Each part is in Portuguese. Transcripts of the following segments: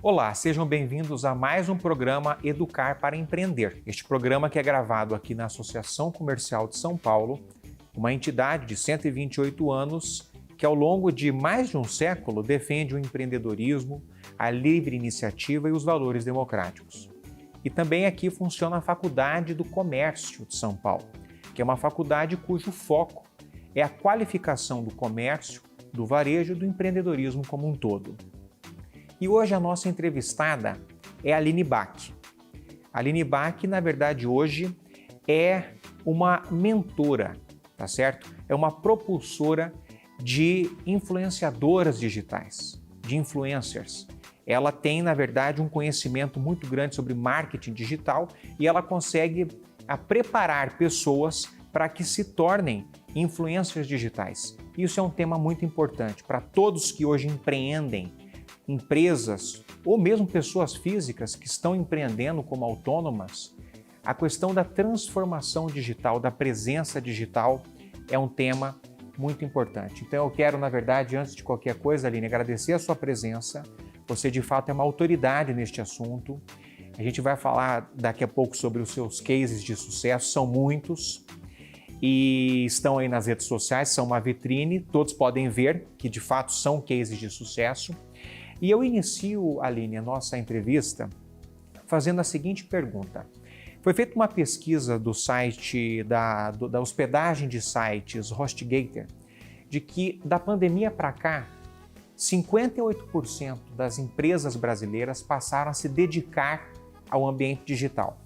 Olá, sejam bem-vindos a mais um programa Educar para Empreender. Este programa que é gravado aqui na Associação Comercial de São Paulo, uma entidade de 128 anos que ao longo de mais de um século defende o empreendedorismo, a livre iniciativa e os valores democráticos. E também aqui funciona a Faculdade do Comércio de São Paulo, que é uma faculdade cujo foco é a qualificação do comércio, do varejo e do empreendedorismo como um todo. E hoje a nossa entrevistada é a Aline Bach. A Aline Bach, na verdade, hoje é uma mentora, tá certo? É uma propulsora de influenciadoras digitais, de influencers. Ela tem, na verdade, um conhecimento muito grande sobre marketing digital e ela consegue preparar pessoas para que se tornem influencers digitais. Isso é um tema muito importante para todos que hoje empreendem, empresas ou mesmo pessoas físicas que estão empreendendo como autônomas. A questão da transformação digital, da presença digital é um tema muito importante. Então eu quero, na verdade, antes de qualquer coisa, Aline, agradecer a sua presença. Você de fato é uma autoridade neste assunto. A gente vai falar daqui a pouco sobre os seus cases de sucesso, são muitos e estão aí nas redes sociais, são uma vitrine, todos podem ver que de fato são cases de sucesso. E eu inicio, Aline, a nossa entrevista fazendo a seguinte pergunta. Foi feita uma pesquisa do site da hospedagem de sites HostGator, de que da pandemia para cá, 58% das empresas brasileiras passaram a se dedicar ao ambiente digital.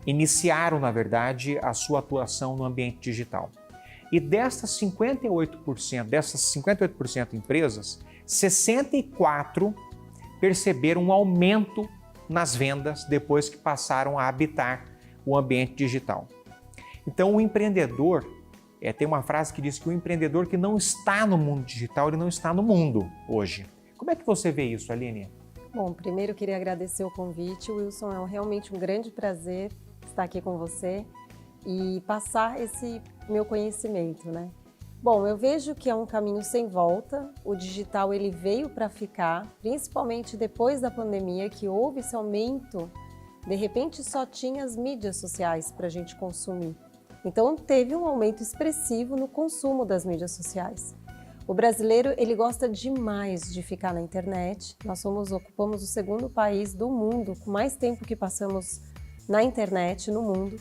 Iniciaram, na verdade, a sua atuação no ambiente digital. E dessas 58% empresas, 64 perceberam um aumento nas vendas depois que passaram a habitar o ambiente digital. Então, o empreendedor, tem uma frase que diz que o empreendedor que não está no mundo digital, ele não está no mundo hoje. Como é que você vê isso, Aline? Bom, primeiro eu queria agradecer o convite, Wilson, é realmente um grande prazer estar aqui com você e passar esse meu conhecimento, né? Bom, eu vejo que é um caminho sem volta, o digital ele veio para ficar, principalmente depois da pandemia, que houve esse aumento, de repente só tinha as mídias sociais para a gente consumir. Então teve um aumento expressivo no consumo das mídias sociais. O brasileiro ele gosta demais de ficar na internet, nós ocupamos o segundo país do mundo com mais tempo que passamos na internet no mundo.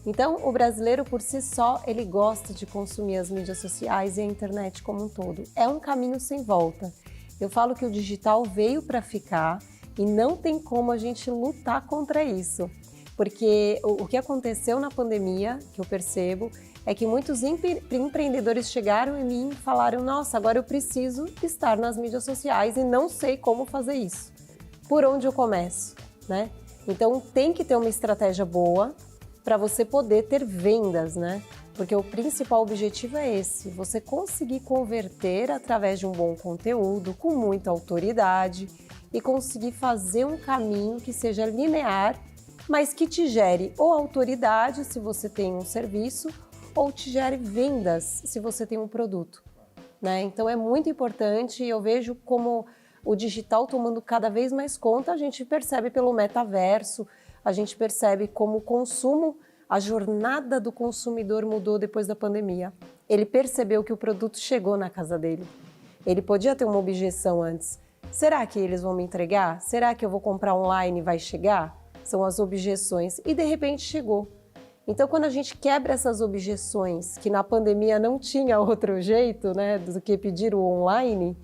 Então, o brasileiro, por si só, ele gosta de consumir as mídias sociais e a internet como um todo. É um caminho sem volta. Eu falo que o digital veio para ficar e não tem como a gente lutar contra isso. Porque o que aconteceu na pandemia, que eu percebo, é que muitos empreendedores chegaram em mim e falaram: nossa, agora eu preciso estar nas mídias sociais e não sei como fazer isso. Por onde eu começo, né? Então, tem que ter uma estratégia boa para você poder ter vendas, né? Porque o principal objetivo é esse, você conseguir converter através de um bom conteúdo, com muita autoridade e conseguir fazer um caminho que seja linear, mas que te gere ou autoridade se você tem um serviço ou te gere vendas se você tem um produto, né? Então é muito importante e eu vejo como o digital tomando cada vez mais conta, a gente percebe pelo metaverso, a gente percebe como o consumo, a jornada do consumidor mudou depois da pandemia. Ele percebeu que o produto chegou na casa dele. Ele podia ter uma objeção antes. Será que eles vão me entregar? Será que eu vou comprar online e vai chegar? São as objeções. E de repente chegou. Então, quando a gente quebra essas objeções, que na pandemia não tinha outro jeito, né, do que pedir o online,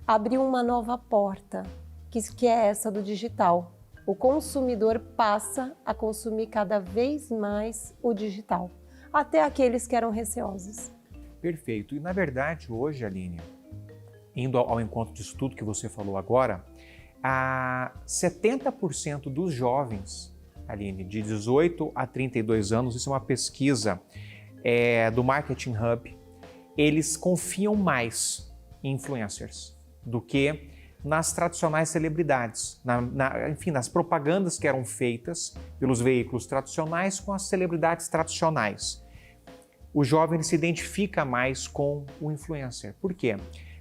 abriu uma nova porta, que é essa do digital. O consumidor passa a consumir cada vez mais o digital, até aqueles que eram receosos. Perfeito. E na verdade hoje, Aline, indo ao encontro disso tudo que você falou agora, 70% dos jovens, Aline, de 18 a 32 anos, isso é uma pesquisa do Marketing Hub, eles confiam mais em influencers do que nas tradicionais celebridades, enfim, nas propagandas que eram feitas pelos veículos tradicionais com as celebridades tradicionais. O jovem se identifica mais com o influencer. Por quê?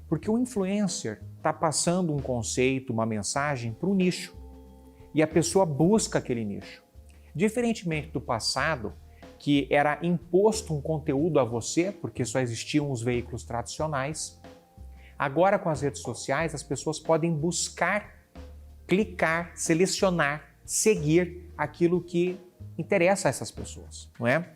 Porque o influencer está passando um conceito, uma mensagem para um nicho. E a pessoa busca aquele nicho. Diferentemente do passado, que era imposto um conteúdo a você, porque só existiam os veículos tradicionais, agora com as redes sociais as pessoas podem buscar, clicar, selecionar, seguir aquilo que interessa a essas pessoas, não é?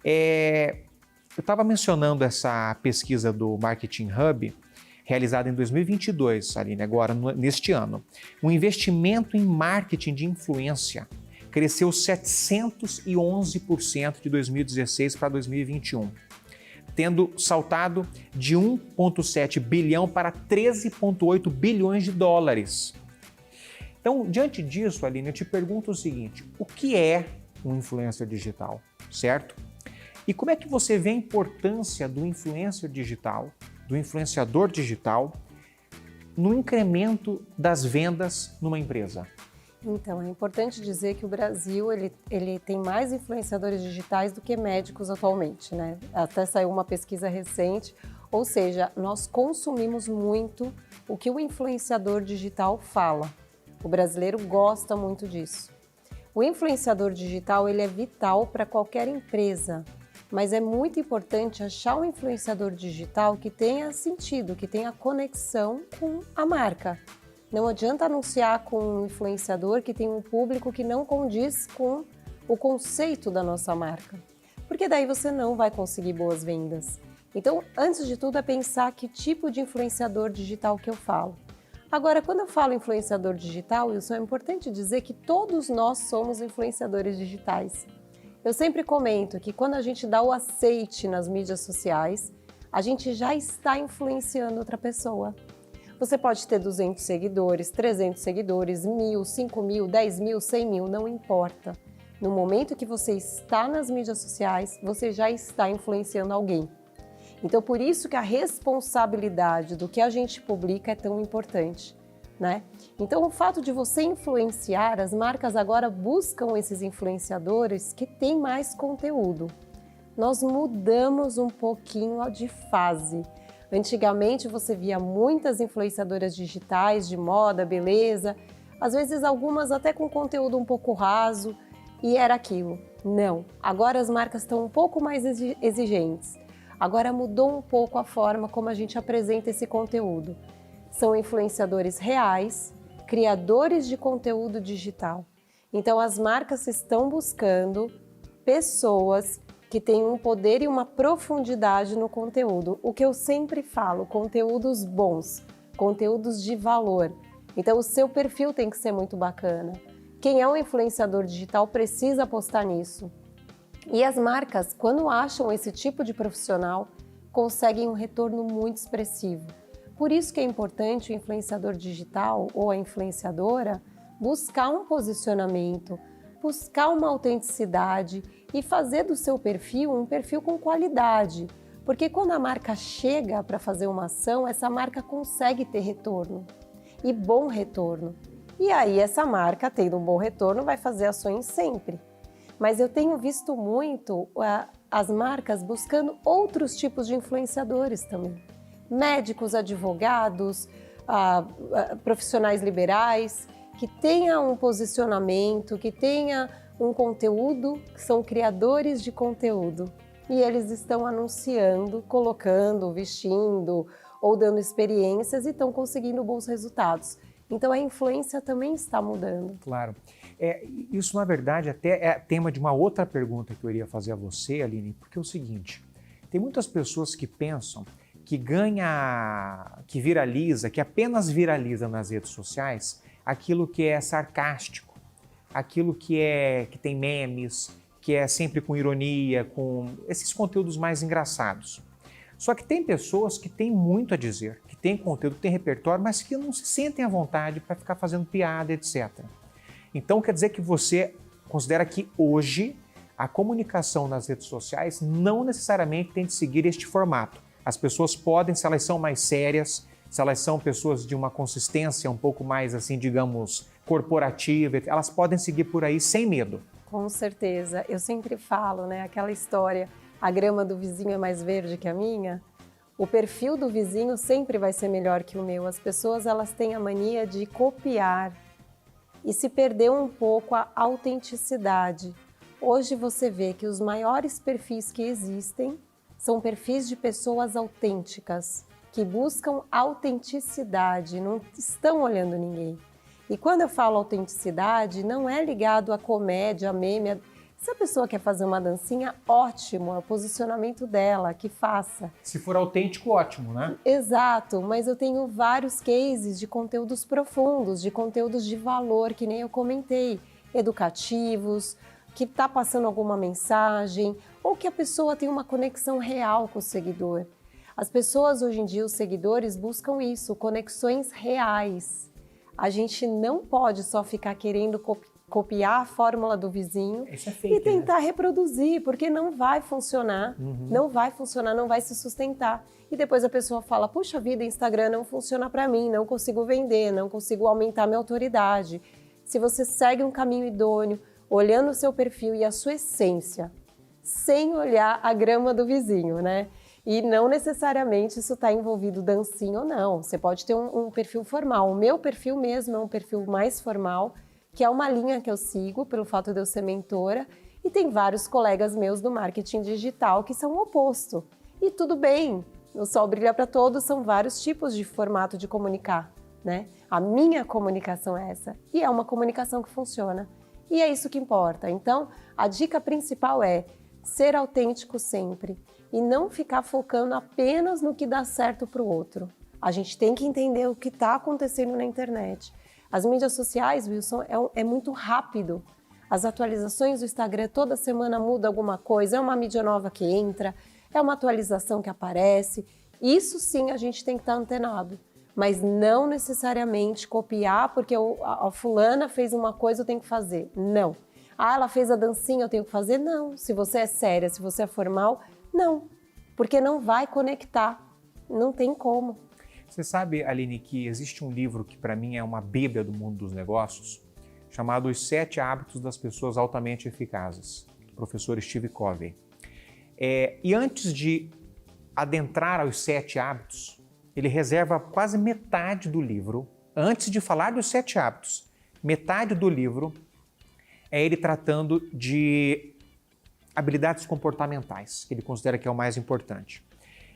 Eu estava mencionando essa pesquisa do Marketing Hub, realizada em 2022, Aline, agora neste ano. O investimento em marketing de influência cresceu 711% de 2016 para 2021, tendo saltado de 1,7 bilhão para 13,8 bilhões de dólares. Então, diante disso, Aline, eu te pergunto o seguinte: o que é um influencer digital, certo? E como é que você vê a importância do influencer digital, do influenciador digital, no incremento das vendas numa empresa? Então, é importante dizer que o Brasil ele tem mais influenciadores digitais do que médicos atualmente, né? Até saiu uma pesquisa recente, ou seja, nós consumimos muito o que o influenciador digital fala. O brasileiro gosta muito disso. O influenciador digital ele é vital para qualquer empresa, mas é muito importante achar um influenciador digital que tenha sentido, que tenha conexão com a marca. Não adianta anunciar com um influenciador que tem um público que não condiz com o conceito da nossa marca, porque daí você não vai conseguir boas vendas. Então, antes de tudo, é pensar que tipo de influenciador digital que eu falo. Agora, quando eu falo influenciador digital, Wilson, é importante dizer que todos nós somos influenciadores digitais. Eu sempre comento que quando a gente dá o aceite nas mídias sociais, a gente já está influenciando outra pessoa. Você pode ter 200 seguidores, 300 seguidores, 1.000, 5.000, 10.000, 100.000, não importa. No momento que você está nas mídias sociais, você já está influenciando alguém. Então, por isso que a responsabilidade do que a gente publica é tão importante, né? Então, o fato de você influenciar, as marcas agora buscam esses influenciadores que têm mais conteúdo. Nós mudamos um pouquinho de fase. Antigamente você via muitas influenciadoras digitais de moda, beleza, às vezes algumas até com conteúdo um pouco raso, e era aquilo. Não, agora as marcas estão um pouco mais exigentes. Agora mudou um pouco a forma como a gente apresenta esse conteúdo. São influenciadores reais, criadores de conteúdo digital. Então as marcas estão buscando pessoas que tem um poder e uma profundidade no conteúdo. O que eu sempre falo, conteúdos bons, conteúdos de valor. Então o seu perfil tem que ser muito bacana. Quem é um influenciador digital precisa apostar nisso. E as marcas, quando acham esse tipo de profissional, conseguem um retorno muito expressivo. Por isso que é importante o influenciador digital ou a influenciadora buscar um posicionamento, buscar uma autenticidade e fazer do seu perfil um perfil com qualidade. Porque quando a marca chega para fazer uma ação, essa marca consegue ter retorno e bom retorno. E aí essa marca, tendo um bom retorno, vai fazer ações sempre. Mas eu tenho visto muito as marcas buscando outros tipos de influenciadores também. Médicos, advogados, profissionais liberais, que tenha um posicionamento, que tenha um conteúdo, que são criadores de conteúdo. E eles estão anunciando, colocando, vestindo ou dando experiências e estão conseguindo bons resultados. Então a influência também está mudando. Claro. Isso, na verdade, até é tema de uma outra pergunta que eu iria fazer a você, Aline, porque é o seguinte: tem muitas pessoas que pensam que que viraliza, que apenas viraliza nas redes sociais aquilo que é sarcástico, aquilo que tem memes, que é sempre com ironia, com esses conteúdos mais engraçados. Só que tem pessoas que têm muito a dizer, que têm conteúdo, que têm repertório, mas que não se sentem à vontade para ficar fazendo piada, etc. Então quer dizer que você considera que hoje a comunicação nas redes sociais não necessariamente tem de seguir este formato. As pessoas podem, se elas são mais sérias, se elas são pessoas de uma consistência um pouco mais, assim, digamos, corporativa, elas podem seguir por aí sem medo. Com certeza. Eu sempre falo, né, aquela história, a grama do vizinho é mais verde que a minha. O perfil do vizinho sempre vai ser melhor que o meu. As pessoas, elas têm a mania de copiar e se perdeu um pouco a autenticidade. Hoje você vê que os maiores perfis que existem são perfis de pessoas autênticas, que buscam autenticidade, não estão olhando ninguém. E quando eu falo autenticidade, não é ligado à comédia, a meme. Se a pessoa quer fazer uma dancinha, ótimo, é o posicionamento dela, que faça. Se for autêntico, ótimo, né? Exato, mas eu tenho vários cases de conteúdos profundos, de conteúdos de valor, que nem eu comentei, educativos, que está passando alguma mensagem, ou que a pessoa tem uma conexão real com o seguidor. As pessoas hoje em dia, os seguidores, buscam isso, conexões reais. A gente não pode só ficar querendo copiar a fórmula do vizinho fake, e tentar reproduzir, porque não vai funcionar, não vai funcionar, não vai se sustentar. E depois a pessoa fala, puxa vida, Instagram não funciona para mim, não consigo vender, não consigo aumentar minha autoridade. Se você segue um caminho idôneo, olhando o seu perfil e a sua essência, sem olhar a grama do vizinho, né? E não necessariamente isso está envolvido dancinha ou não. Você pode ter um perfil formal. O meu perfil mesmo é um perfil mais formal, que é uma linha que eu sigo, pelo fato de eu ser mentora, e tem vários colegas meus do marketing digital que são o oposto. E tudo bem, o sol brilha para todos, são vários tipos de formato de comunicar, né? A minha comunicação é essa, e é uma comunicação que funciona. E é isso que importa. Então, a dica principal é ser autêntico sempre e não ficar focando apenas no que dá certo para o outro. A gente tem que entender o que está acontecendo na internet. As mídias sociais, Wilson, é muito rápido. As atualizações do Instagram, toda semana muda alguma coisa, é uma mídia nova que entra, é uma atualização que aparece. Isso sim a gente tem que estar antenado, mas não necessariamente copiar porque a fulana fez uma coisa, eu tenho que fazer. Não. Ah, ela fez a dancinha, eu tenho que fazer? Não. Se você é séria, se você é formal, não. Porque não vai conectar, não tem como. Você sabe, Aline, que existe um livro que para mim é uma bíblia do mundo dos negócios, chamado Os 7 Hábitos das Pessoas Altamente Eficazes, do professor Steve Covey. E antes de adentrar aos 7 hábitos, ele reserva quase metade do livro, antes de falar dos 7 hábitos, metade do livro é ele tratando de habilidades comportamentais, que ele considera que é o mais importante.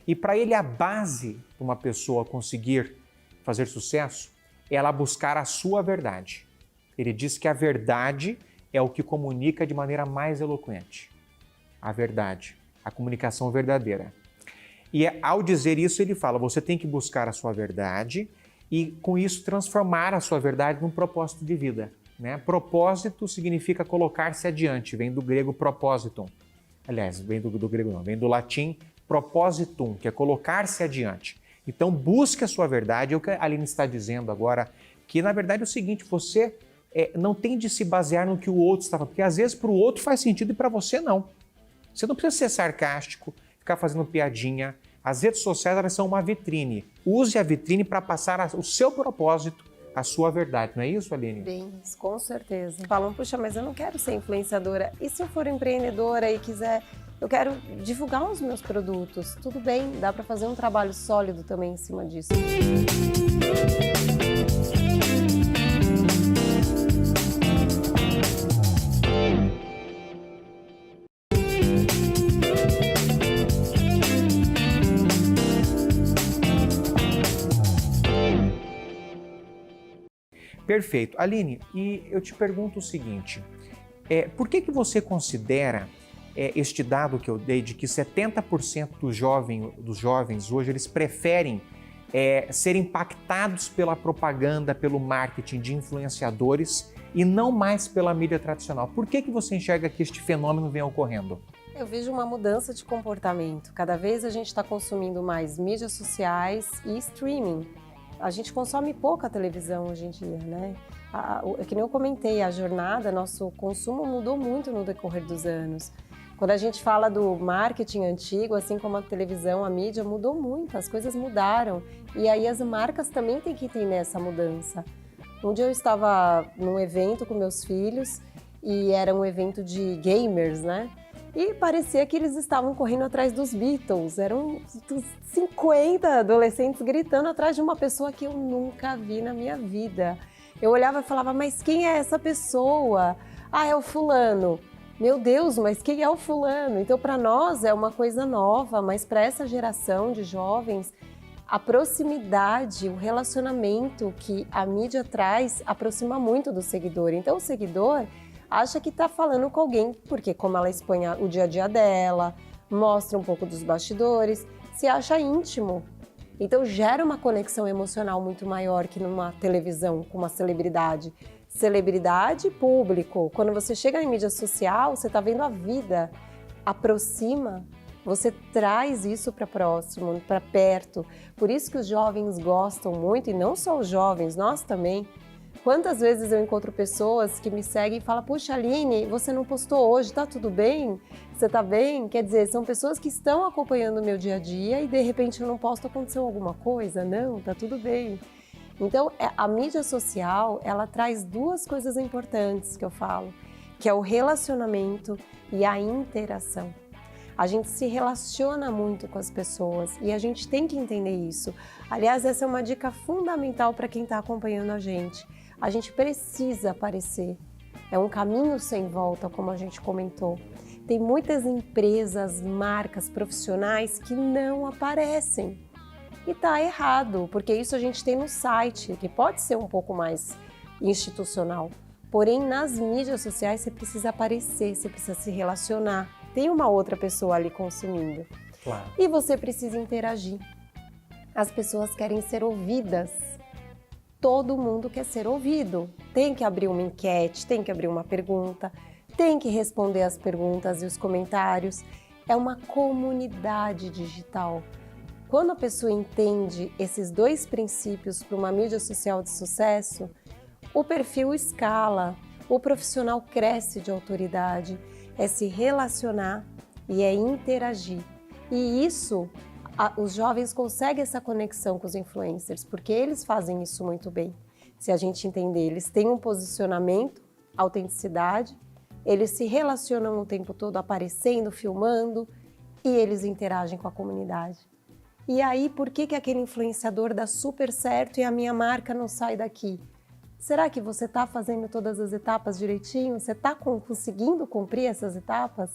E para ele, a base de uma pessoa conseguir fazer sucesso é ela buscar a sua verdade. Ele diz que a verdade é o que comunica de maneira mais eloquente. A verdade, a comunicação verdadeira. E ao dizer isso, ele fala, você tem que buscar a sua verdade e, com isso, transformar a sua verdade num propósito de vida, né? Propósito significa colocar-se adiante, vem do grego propositum. Aliás, vem do grego não, vem do latim propositum, que é colocar-se adiante. Então, busque a sua verdade. É o que a Aline está dizendo agora, que na verdade é o seguinte, você não tem de se basear no que o outro está falando, porque às vezes para o outro faz sentido e para você não. Você não precisa ser sarcástico, ficar fazendo piadinha. As redes sociais, elas são uma vitrine. Use a vitrine para passar o seu propósito, a sua verdade. Não é isso, Aline? Bem, com certeza. Falam, puxa, mas eu não quero ser influenciadora. E se eu for empreendedora e quiser, eu quero divulgar os meus produtos? Tudo bem, dá para fazer um trabalho sólido também em cima disso. Perfeito. Aline, e eu te pergunto o seguinte, por que você considera este dado que eu dei de que 70% dos jovens hoje eles preferem ser impactados pela propaganda, pelo marketing de influenciadores e não mais pela mídia tradicional? Por que você enxerga que este fenômeno vem ocorrendo? Eu vejo uma mudança de comportamento. Cada vez a gente está consumindo mais mídias sociais e streaming. A gente consome pouca televisão hoje em dia, né? Que nem eu comentei, a jornada, nosso consumo mudou muito no decorrer dos anos. Quando a gente fala do marketing antigo, assim como a televisão, a mídia mudou muito, as coisas mudaram. E aí as marcas também têm que entender essa mudança. Um dia eu estava num evento com meus filhos e era um evento de gamers, né? E parecia que eles estavam correndo atrás dos Beatles. Eram 50 adolescentes gritando atrás de uma pessoa que eu nunca vi na minha vida. Eu olhava e falava, mas quem é essa pessoa? Ah, é o fulano. Meu Deus, mas quem é o fulano? Então, para nós é uma coisa nova, mas para essa geração de jovens, a proximidade, o relacionamento que a mídia traz aproxima muito do seguidor. Então, o seguidor acha que está falando com alguém, porque como ela expõe o dia a dia dela, mostra um pouco dos bastidores, se acha íntimo. Então gera uma conexão emocional muito maior que numa televisão com uma celebridade. Celebridade, público. Quando você chega em mídia social, você está vendo a vida, aproxima, você traz isso para próximo, para perto. Por isso que os jovens gostam muito, e não só os jovens, nós também. Quantas vezes eu encontro pessoas que me seguem e falam, puxa, Aline, você não postou hoje, tá tudo bem? Você tá bem? Quer dizer, são pessoas que estão acompanhando o meu dia a dia e de repente eu não posto, aconteceu alguma coisa? Não, tá tudo bem. Então, a mídia social, ela traz duas coisas importantes que eu falo, que é o relacionamento e a interação. A gente se relaciona muito com as pessoas e a gente tem que entender isso. Aliás, essa é uma dica fundamental para quem está acompanhando a gente. A gente precisa aparecer. É um caminho sem volta, como a gente comentou. Tem muitas empresas, marcas, profissionais que não aparecem. E tá errado, porque isso a gente tem no site, que pode ser um pouco mais institucional. Porém, nas mídias sociais você precisa aparecer, você precisa se relacionar. Tem uma outra pessoa ali consumindo. Claro. E você precisa interagir. As pessoas querem ser ouvidas. Todo mundo quer ser ouvido. Tem que abrir uma enquete, tem que abrir uma pergunta, tem que responder as perguntas e os comentários. É uma comunidade digital. Quando a pessoa entende esses dois princípios para uma mídia social de sucesso, o perfil escala, o profissional cresce de autoridade, é se relacionar e é interagir. E isso, os jovens conseguem essa conexão com os influencers, porque eles fazem isso muito bem. Se a gente entender, eles têm um posicionamento, autenticidade, eles se relacionam o tempo todo aparecendo, filmando e eles interagem com a comunidade. E aí, por que aquele influenciador dá super certo e a minha marca não sai daqui? Será que você está fazendo todas as etapas direitinho? Você está conseguindo cumprir essas etapas?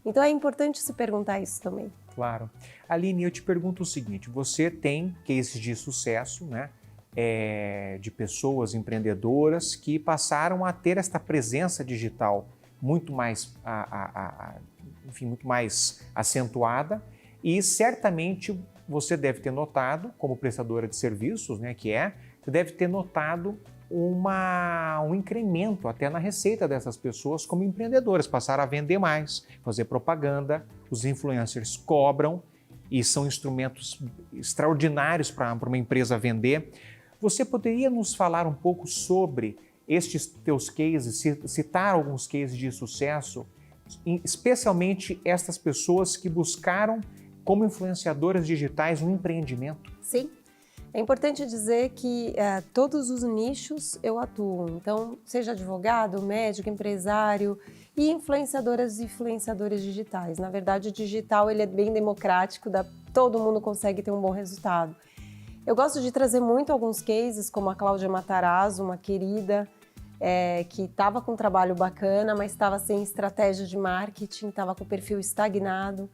Então é importante se perguntar isso também. Claro. Aline, eu te pergunto o seguinte, você tem cases de sucesso, né? De pessoas empreendedoras que passaram a ter esta presença digital muito mais, enfim, muito mais acentuada e certamente você deve ter notado, como prestadora de serviços, né, você deve ter notado um incremento até na receita dessas pessoas como empreendedoras, passaram a vender mais, fazer propaganda, os influencers cobram e são instrumentos extraordinários para uma empresa vender. Você poderia nos falar um pouco sobre estes teus cases, citar alguns cases de sucesso, especialmente estas pessoas que buscaram como influenciadoras digitais um empreendimento? Sim. É importante dizer que todos os nichos eu atuo, então seja advogado, médico, empresário e influenciadoras e influenciadores digitais. Na verdade, o digital ele é bem democrático, todo mundo consegue ter um bom resultado. Eu gosto de trazer muito alguns cases, como a Cláudia Matarazzo, uma querida, que estava com um trabalho bacana, mas estava sem estratégia de marketing, estava com o perfil estagnado.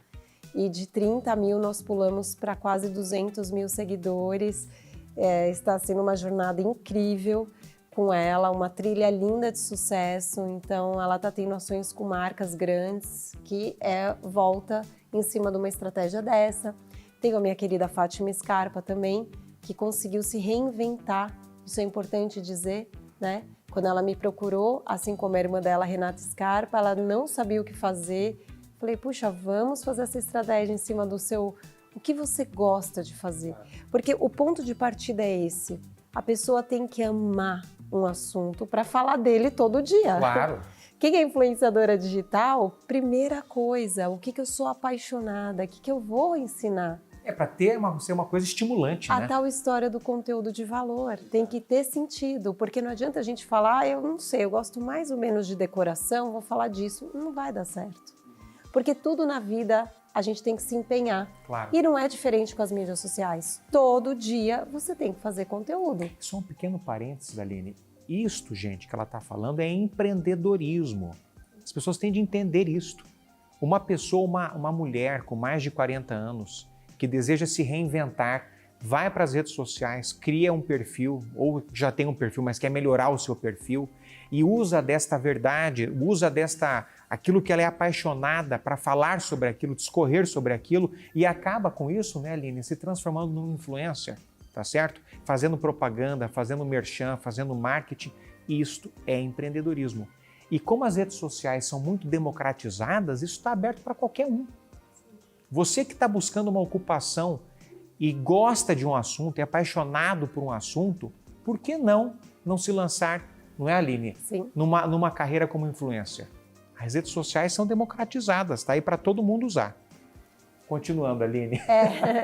E de 30 mil nós pulamos para quase 200 mil seguidores. Está sendo uma jornada incrível com ela, uma trilha linda de sucesso. Então ela está tendo ações com marcas grandes, que volta em cima de uma estratégia dessa. Tenho a minha querida Fátima Scarpa também, que conseguiu se reinventar. Isso é importante dizer, né? Quando ela me procurou, assim como a irmã dela, Renata Scarpa, ela não sabia o que fazer. Falei, puxa, vamos fazer essa estratégia em cima o que você gosta de fazer. Porque o ponto de partida é esse. A pessoa tem que amar um assunto para falar dele todo dia. Claro. Quem é influenciadora digital, primeira coisa, o que eu sou apaixonada, o que eu vou ensinar. Para ser uma coisa estimulante, né? A tal história do conteúdo de valor. Tem que ter sentido, porque não adianta a gente falar, eu não sei, eu gosto mais ou menos de decoração, vou falar disso. Não vai dar certo. Porque tudo na vida a gente tem que se empenhar. Claro. E não é diferente com as mídias sociais. Todo dia você tem que fazer conteúdo. Só um pequeno parênteses, Aline. Isto, gente, que ela está falando é empreendedorismo. As pessoas têm de entender isto. Uma pessoa, uma mulher com mais de 40 anos, que deseja se reinventar, vai para as redes sociais, cria um perfil, ou já tem um perfil, mas quer melhorar o seu perfil, e usa desta verdade, usa aquilo que ela é apaixonada para falar sobre aquilo, discorrer sobre aquilo, e acaba com isso, né, Aline, se transformando num influencer, tá certo? Fazendo propaganda, fazendo merchan, fazendo marketing, isto é empreendedorismo. E como as redes sociais são muito democratizadas, isso está aberto para qualquer um. Você que está buscando uma ocupação e gosta de um assunto, é apaixonado por um assunto, por que não se lançar, não é, Aline? Sim. Numa carreira como influencer? As redes sociais são democratizadas, está aí para todo mundo usar. Continuando, Aline.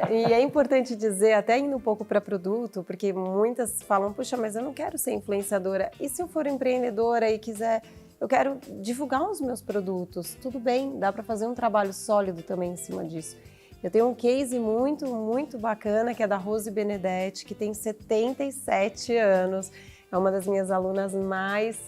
E é importante dizer, até indo um pouco para produto, porque muitas falam, puxa, mas eu não quero ser influenciadora. E se eu for empreendedora e quiser, eu quero divulgar os meus produtos? Tudo bem, dá para fazer um trabalho sólido também em cima disso. Eu tenho um case muito, muito bacana, que é da Rose Benedetti, que tem 77 anos. É uma das minhas alunas mais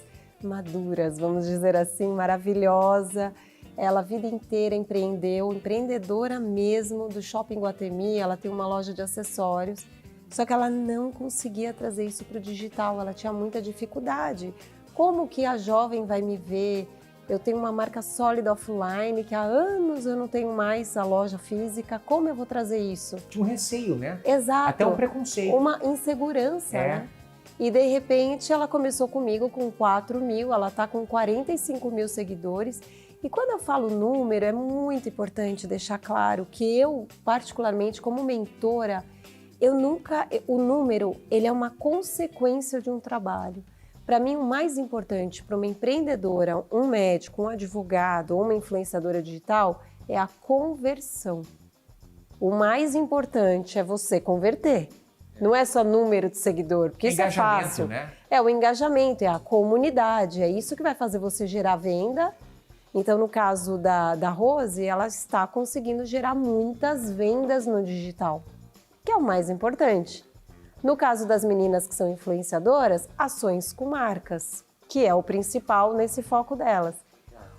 maduras, vamos dizer assim, maravilhosa. Ela a vida inteira empreendeu, empreendedora mesmo, do Shopping Guatemi. Ela tem uma loja de acessórios, só que ela não conseguia trazer isso para o digital, ela tinha muita dificuldade. Como que a jovem vai me ver? Eu tenho uma marca sólida offline, que há anos eu não tenho mais a loja física. Como eu vou trazer isso? Tinha um receio, né? Exato. Até um preconceito. Uma insegurança, né? E de repente ela começou comigo com 4 mil, ela está com 45 mil seguidores. E quando eu falo número, é muito importante deixar claro que eu, particularmente como mentora, o número, ele é uma consequência de um trabalho. Para mim, o mais importante para uma empreendedora, um médico, um advogado ou uma influenciadora digital é a conversão. O mais importante é você converter. Não é só número de seguidor, porque isso é fácil. Né? É o engajamento, é a comunidade, é isso que vai fazer você gerar venda. Então, no caso da Rose, ela está conseguindo gerar muitas vendas no digital, que é o mais importante. No caso das meninas que são influenciadoras, ações com marcas, que é o principal nesse foco delas.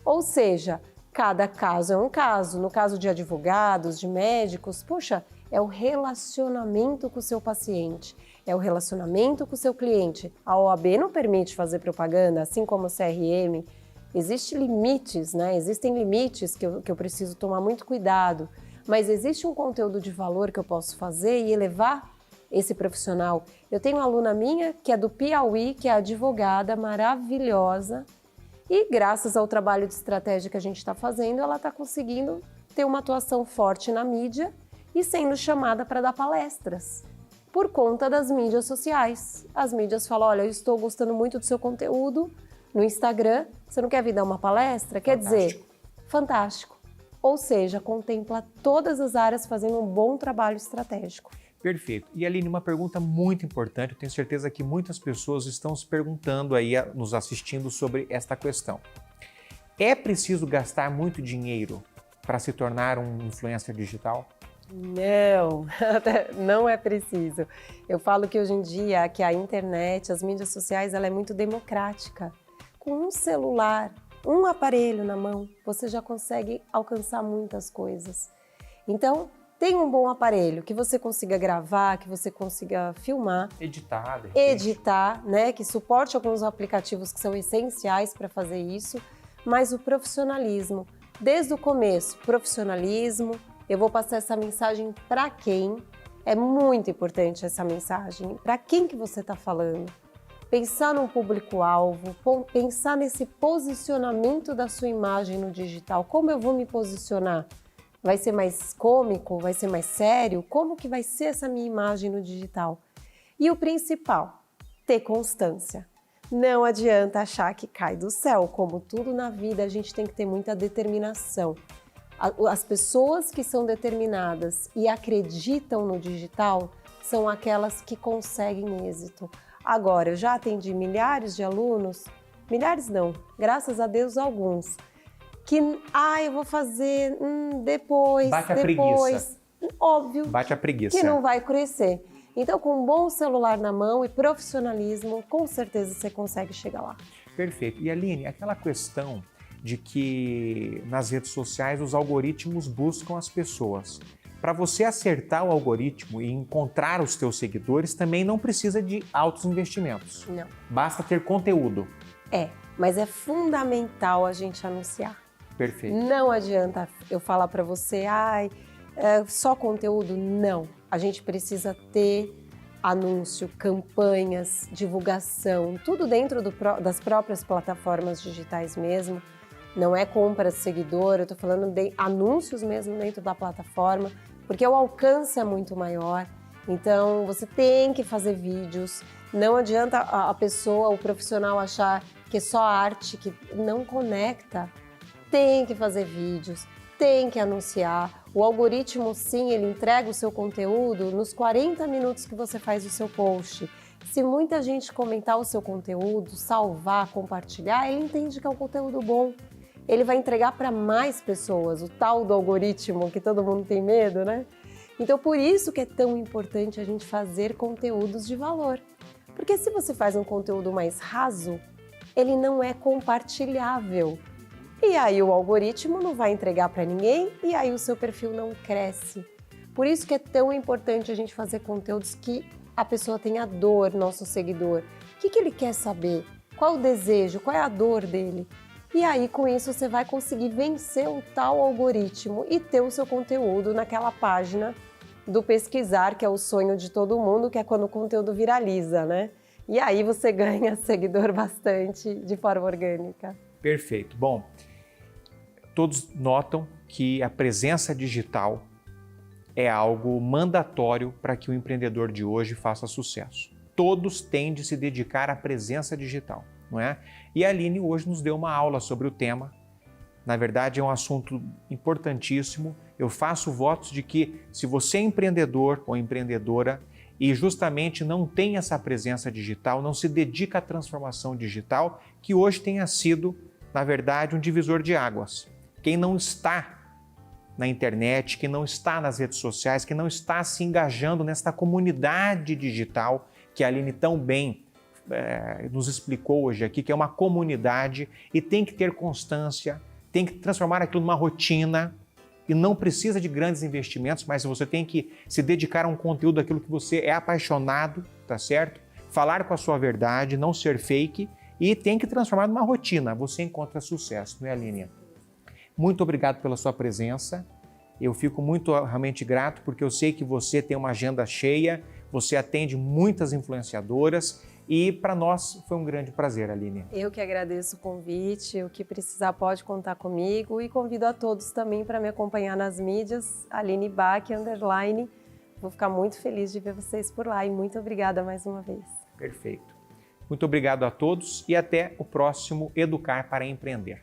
Ou seja, cada caso é um caso. No caso de advogados, de médicos, puxa, é o relacionamento com o seu paciente, é o relacionamento com o seu cliente. A OAB não permite fazer propaganda, assim como o CRM. Existem limites, né? Existem limites que eu preciso tomar muito cuidado, mas existe um conteúdo de valor que eu posso fazer e elevar esse profissional. Eu tenho uma aluna minha que é do Piauí, que é advogada maravilhosa, e graças ao trabalho de estratégia que a gente está fazendo, ela está conseguindo ter uma atuação forte na mídia e sendo chamada para dar palestras por conta das mídias sociais. As mídias falam, olha, eu estou gostando muito do seu conteúdo no Instagram, você não quer vir dar uma palestra? Quer dizer, fantástico. Ou seja, contempla todas as áreas fazendo um bom trabalho estratégico. Perfeito. E Aline, uma pergunta muito importante, eu tenho certeza que muitas pessoas estão se perguntando aí, nos assistindo sobre esta questão. É preciso gastar muito dinheiro para se tornar um influencer digital? Não, não é preciso. Eu falo que hoje em dia que a internet, as mídias sociais, ela é muito democrática. Com um celular, um aparelho na mão, você já consegue alcançar muitas coisas. Então, tem um bom aparelho que você consiga gravar, que você consiga filmar, editar, né? Que suporte alguns aplicativos que são essenciais para fazer isso, mas o profissionalismo, desde o começo, profissionalismo. Eu vou passar essa mensagem para quem? É muito importante essa mensagem. Para quem que você está falando? Pensar no público-alvo, pensar nesse posicionamento da sua imagem no digital. Como eu vou me posicionar? Vai ser mais cômico? Vai ser mais sério? Como que vai ser essa minha imagem no digital? E o principal, ter constância. Não adianta achar que cai do céu. Como tudo na vida, a gente tem que ter muita determinação. As pessoas que são determinadas e acreditam no digital são aquelas que conseguem êxito. Agora, eu já atendi milhares de alunos, milhares não, graças a Deus alguns, que, eu vou fazer depois, Bate a depois. preguiça. Óbvio Bate a preguiça. que não vai crescer. Então, com um bom celular na mão e profissionalismo, com certeza você consegue chegar lá. Perfeito. E Aline, aquela questão de que nas redes sociais os algoritmos buscam as pessoas. Para você acertar o algoritmo e encontrar os teus seguidores, também não precisa de altos investimentos. Não. Basta ter conteúdo. Mas é fundamental a gente anunciar. Perfeito. Não adianta eu falar para você, só conteúdo. Não. A gente precisa ter anúncio, campanhas, divulgação, tudo dentro das próprias plataformas digitais mesmo. Não é compra de seguidor, eu estou falando de anúncios mesmo dentro da plataforma, porque o alcance é muito maior. Então, você tem que fazer vídeos. Não adianta a pessoa, o profissional achar que é só arte, que não conecta. Tem que fazer vídeos, tem que anunciar. O algoritmo, sim, ele entrega o seu conteúdo nos 40 minutos que você faz o seu post. Se muita gente comentar o seu conteúdo, salvar, compartilhar, ele entende que é um conteúdo bom. Ele vai entregar para mais pessoas, o tal do algoritmo que todo mundo tem medo, né? Então, por isso que é tão importante a gente fazer conteúdos de valor. Porque se você faz um conteúdo mais raso, ele não é compartilhável. E aí o algoritmo não vai entregar para ninguém e aí o seu perfil não cresce. Por isso que é tão importante a gente fazer conteúdos que a pessoa tenha dor, nosso seguidor. O que ele quer saber? Qual o desejo? Qual é a dor dele? E aí, com isso, você vai conseguir vencer o tal algoritmo e ter o seu conteúdo naquela página do pesquisar, que é o sonho de todo mundo, que é quando o conteúdo viraliza, né? E aí você ganha seguidor bastante de forma orgânica. Perfeito. Bom, todos notam que a presença digital é algo mandatório para que o empreendedor de hoje faça sucesso. Todos têm de se dedicar à presença digital, não é? E a Aline hoje nos deu uma aula sobre o tema. Na verdade, é um assunto importantíssimo. Eu faço votos de que, se você é empreendedor ou empreendedora e justamente não tem essa presença digital, não se dedica à transformação digital, que hoje tenha sido, na verdade, um divisor de águas. Quem não está na internet, quem não está nas redes sociais, quem não está se engajando nesta comunidade digital que a Aline tão bem nos explicou hoje aqui, que é uma comunidade e tem que ter constância, tem que transformar aquilo numa rotina e não precisa de grandes investimentos, mas você tem que se dedicar a um conteúdo daquilo que você é apaixonado, tá certo? Falar com a sua verdade, não ser fake e tem que transformar numa rotina. Você encontra sucesso, não é, Aline? Muito obrigado pela sua presença. Eu fico muito realmente grato porque eu sei que você tem uma agenda cheia, você atende muitas influenciadoras e para nós foi um grande prazer, Aline. Eu que agradeço o convite, o que precisar pode contar comigo e convido a todos também para me acompanhar nas mídias, Aline Bach, _. Vou ficar muito feliz de ver vocês por lá e muito obrigada mais uma vez. Perfeito. Muito obrigado a todos e até o próximo Educar para Empreender.